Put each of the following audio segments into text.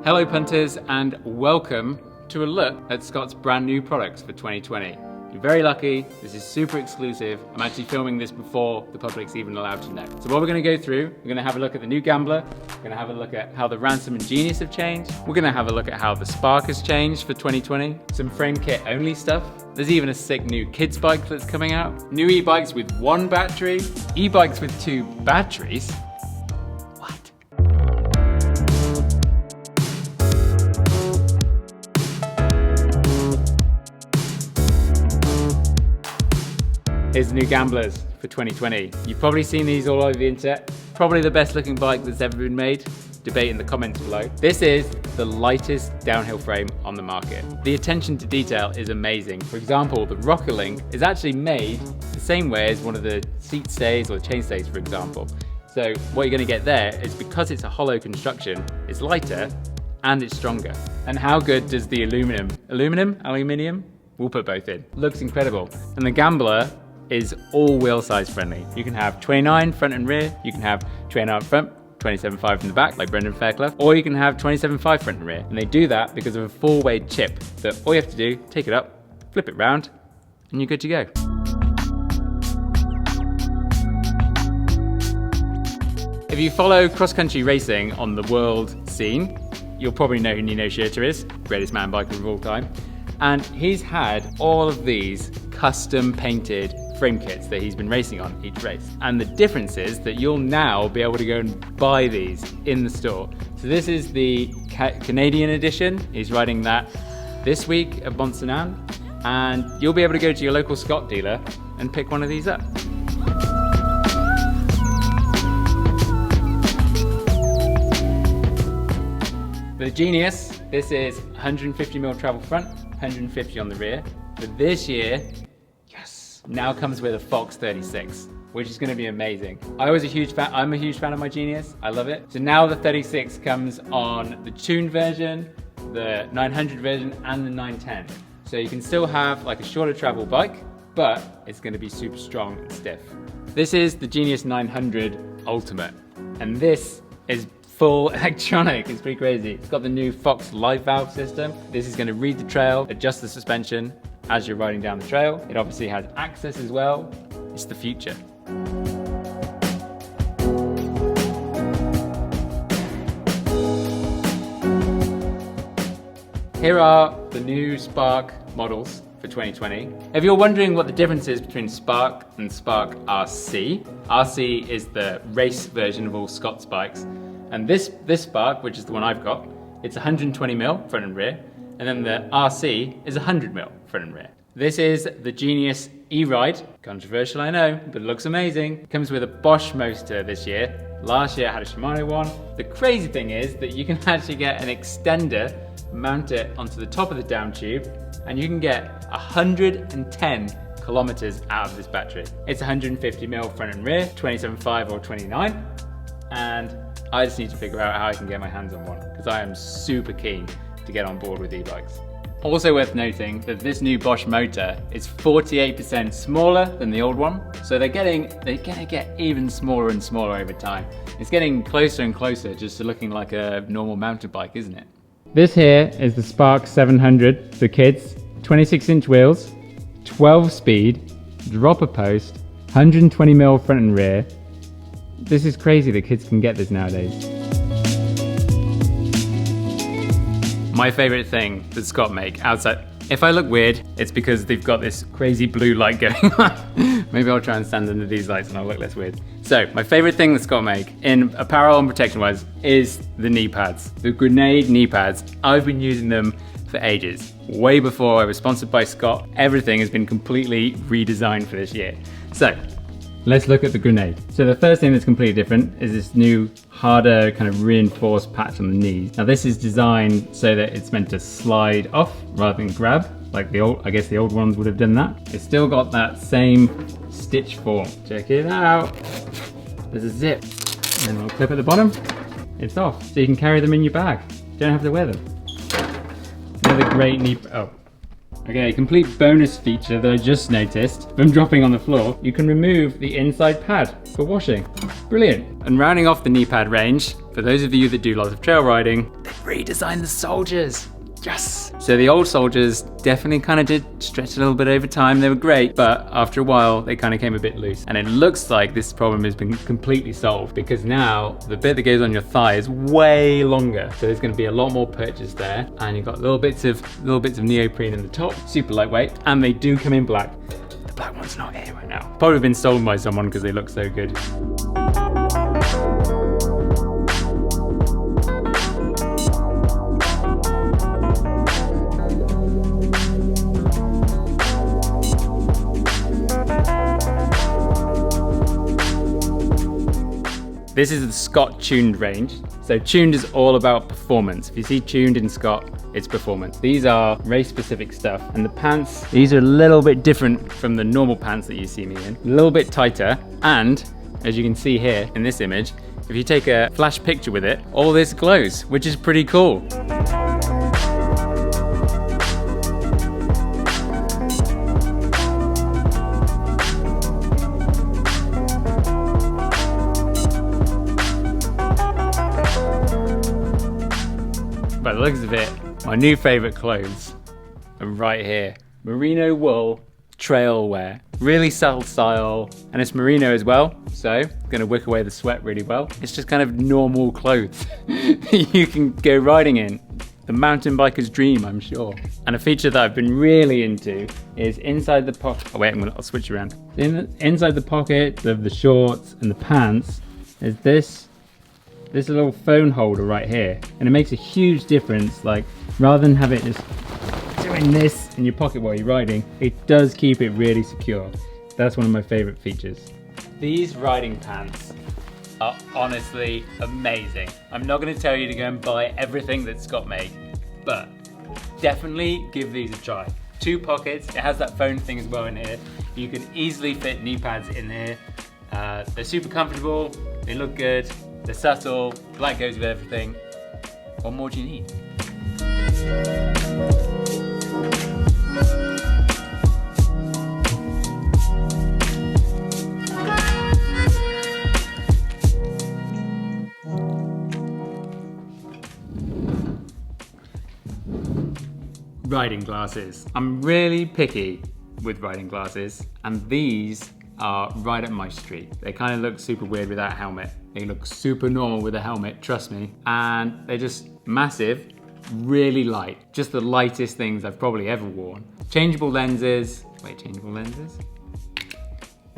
Hello punters, and welcome to a look at Scott's brand new products for 2020. You're very lucky, this is super exclusive. I'm actually filming this before the public's even allowed to know. So what we're going to go through, we're going to have a look at the new Gambler, we're going to have a look at how the Ransom and Genius have changed, we're going to have a look at how the Spark has changed for 2020, some frame kit only stuff, there's even a sick new kids bike that's coming out, new e-bikes with 1 battery, e-bikes with 2 batteries. Here's the new Gamblers for 2020. You've probably seen these all over the internet. Probably the best looking bike that's ever been made. Debate in the comments below. This is the lightest downhill frame on the market. The attention to detail is amazing. For example, the rocker link is actually made the same way as one of the seat stays or chain stays, for example. So what you're gonna get there is, because it's a hollow construction, it's lighter and it's stronger. And how good does the aluminium? We'll put both in. Looks incredible. And the Gambler is all wheel size friendly. You can have 29 front and rear, you can have 29 front, 27.5 in the back, like Brendan Fairclough, or you can have 27.5 front and rear. And they do that because of a 4-way chip that all you have to do, take it up, flip it round, and you're good to go. If you follow cross-country racing on the world scene, you'll probably know who Nino Schurter is, greatest mountain biker of all time. And he's had all of these custom painted frame kits that he's been racing on each race. And the difference is that you'll now be able to go and buy these in the store. So this is the Canadian edition. He's riding that this week at Bonsanan. And you'll be able to go to your local Scott dealer and pick one of these up. The Genius, this is 150mm travel front, 150 on the rear. But this year, yes, now comes with a Fox 36, which is going to be amazing. I'm a huge fan of my Genius. I love it. So now the 36 comes on the tuned version, the 900 version, and the 910. So you can still have like a shorter travel bike, but it's going to be super strong and stiff. This is the Genius 900 Ultimate, and this is full electronic. It's pretty crazy. It's got the new Fox live valve system. This is going to read the trail, adjust the suspension as you're riding down the trail. It obviously has access as well. It's the future. Here are the new Spark models for 2020. If you're wondering what the difference is between Spark and Spark RC, RC is the race version of all Scott's bikes. And this Spark, which is the one I've got, it's 120mm front and rear, and then the RC is 100mm front and rear. This is the Genius E-Ride. Controversial, I know, but it looks amazing. It comes with a Bosch motor this year. Last year I had a Shimano one. The crazy thing is that you can actually get an extender, mount it onto the top of the down tube, and you can get 110 kilometers out of this battery. It's 150mm front and rear, 27.5 or 29, and I just need to figure out how I can get my hands on one, because I am super keen to get on board with e-bikes. Also worth noting that this new Bosch motor is 48% smaller than the old one, so they're gonna get even smaller and smaller over time. It's getting closer and closer just to looking like a normal mountain bike, isn't it? This here is the Spark 700 for kids, 26-inch wheels, 12 speed, dropper post, 120mm front and rear. This is crazy that kids can get this nowadays. My favorite thing that Scott make outside, if I look weird, it's because they've got this crazy blue light going on. Maybe I'll try and stand under these lights and I'll look less weird. So my favorite thing that Scott make in apparel and protection wise is the knee pads. The Grenade knee pads. I've been using them for ages. Way before I was sponsored by Scott. Everything has been completely redesigned for this year. So let's look at the Grenade. So the first thing that's completely different is this new harder kind of reinforced patch on the knees. Now this is designed so that it's meant to slide off rather than grab, like I guess the old ones would have done that. It's still got that same stitch form. Check it out. There's a zip and a little clip at the bottom. It's off, so you can carry them in your bag. You don't have to wear them. Another great knee, okay, a complete bonus feature that I just noticed from dropping on the floor. You can remove the inside pad for washing. Brilliant. And rounding off the knee pad range, for those of you that do lots of trail riding, redesigned the soldiers. Yes! So the old soldiers definitely kind of did stretch a little bit over time. They were great, but after a while, they kind of came a bit loose. And it looks like this problem has been completely solved because now the bit that goes on your thigh is way longer. So there's going to be a lot more purchase there. And you've got little bits of neoprene in the top, super lightweight. And they do come in black. The black one's not here right now. Probably been stolen by someone because they look so good. This is the Scott tuned range. So tuned is all about performance. If you see tuned in Scott, it's performance. These are race specific stuff. And the pants, these are a little bit different from the normal pants that you see me in. A little bit tighter. And as you can see here in this image, if you take a flash picture with it, all this glows, which is pretty cool. By the looks of it, my new favorite clothes are right here. Merino wool trail wear. Really subtle style, and it's merino as well, so it's gonna wick away the sweat really well. It's just kind of normal clothes that you can go riding in. The mountain biker's dream, I'm sure. And a feature that I've been really into is inside the pocket. Oh wait, I'll switch around. Inside the pocket of the shorts and the pants is this little phone holder right here, and it makes a huge difference. Like, rather than have it just doing this in your pocket while you're riding, it does keep it really secure. That's one of my favorite features. These riding pants are honestly amazing. I'm not going to tell you to go and buy everything that Scott made, but definitely give these a try. 2 pockets, it has that phone thing as well in here. You can easily fit knee pads in here. They're super comfortable, they look good, they're subtle, black goes with everything. What more do you need? Riding glasses. I'm really picky with riding glasses, and these are right up my street. They kind of look super weird without a helmet. They look super normal with a helmet, trust me. And they're just massive, really light. Just the lightest things I've probably ever worn. Changeable lenses. Wait, changeable lenses?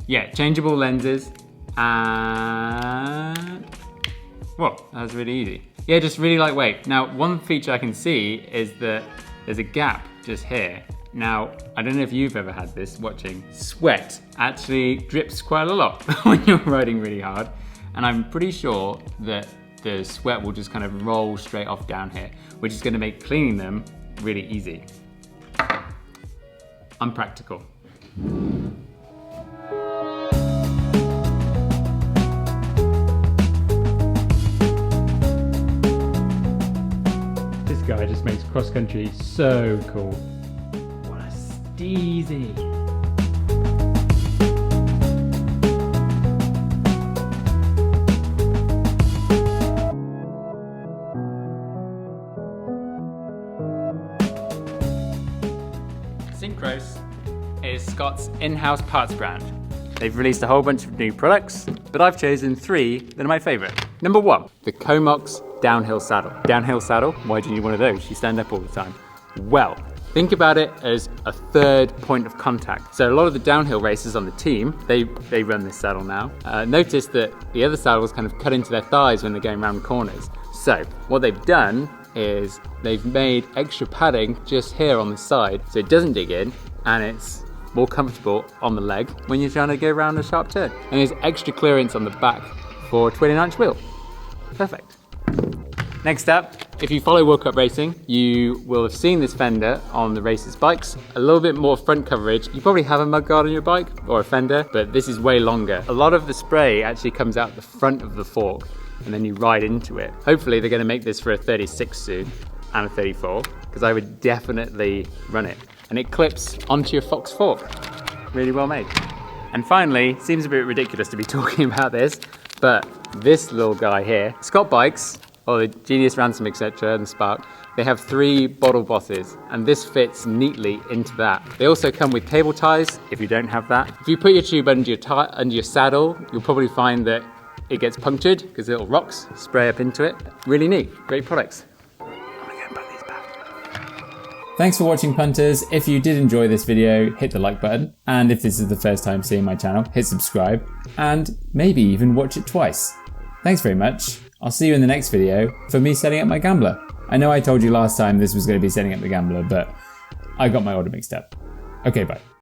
Yeah, changeable lenses. And whoa, that was really easy. Yeah, just really lightweight. Now, one feature I can see is that there's a gap just here. Now, I don't know if you've ever had this watching. Sweat actually drips quite a lot when you're riding really hard. And I'm pretty sure that the sweat will just kind of roll straight off down here, which is gonna make cleaning them really easy. Unpractical. This guy just makes cross country so cool. What a steezy. Syncros is Scott's in-house parts brand. They've released a whole bunch of new products, but I've chosen 3 that are my favorite. Number 1, the Comox downhill saddle. Downhill saddle? Why do you need one of those? You stand up all the time. Well, think about it as a third point of contact. So a lot of the downhill racers on the team, they run this saddle now. Notice that the other saddles kind of cut into their thighs when they're going around corners. So what they've done is they've made extra padding just here on the side so it doesn't dig in, and it's more comfortable on the leg when you're trying to go around a sharp turn. And there's extra clearance on the back for a 29-inch wheel. Perfect. Next up, if you follow World Cup racing, you will have seen this fender on the racers' bikes. A little bit more front coverage. You probably have a mudguard on your bike or a fender, but this is way longer. A lot of the spray actually comes out the front of the fork and then you ride into it. Hopefully they're going to make this for a 36 soon and a 34, because I would definitely run it. And it clips onto your Fox fork. Really well made. And finally, seems a bit ridiculous to be talking about this, but this little guy here, Scott bikes or the Genius Ransom, etc., and Spark, they have 3 bottle bosses, and this fits neatly into that. They also come with cable ties, if you don't have that. If you put your tube under your saddle, you'll probably find that it gets punctured, because little rocks spray up into it. Really neat, great products. Thanks for watching, punters. If you did enjoy this video, hit the like button. And if this is the first time seeing my channel, hit subscribe. And maybe even watch it twice. Thanks very much. I'll see you in the next video for me setting up my gambler. I know I told you last time this was going to be setting up the gambler, but I got my order mixed up. Okay, bye.